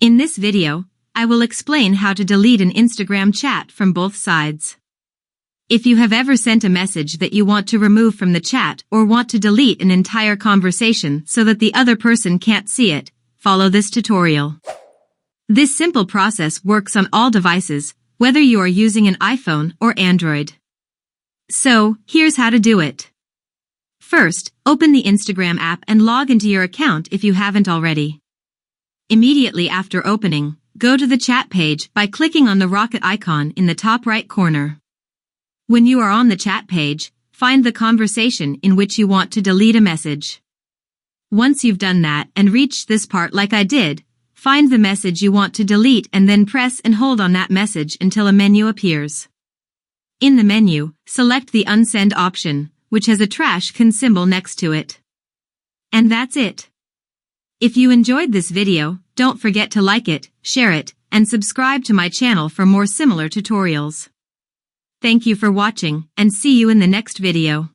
In this video, I will explain how to delete an Instagram chat from both sides. If you have ever sent a message that you want to remove from the chat or want to delete an entire conversation so that the other person can't see it, follow this tutorial. This simple process works on all devices, whether you are using an iPhone or Android. So, here's how to do it. First, open the Instagram app and log into your account if you haven't already. Immediately after opening, go to the chat page by clicking on the rocket icon in the top right corner. When you are on the chat page, find the conversation in which you want to delete a message. Once you've done that and reached this part like I did, find the message you want to delete and then press and hold on that message until a menu appears. In the menu, select the Unsend option, which has a trash can symbol next to it. And that's it. If you enjoyed this video, don't forget to like it, share it, and subscribe to my channel for more similar tutorials. Thank you for watching, and see you in the next video.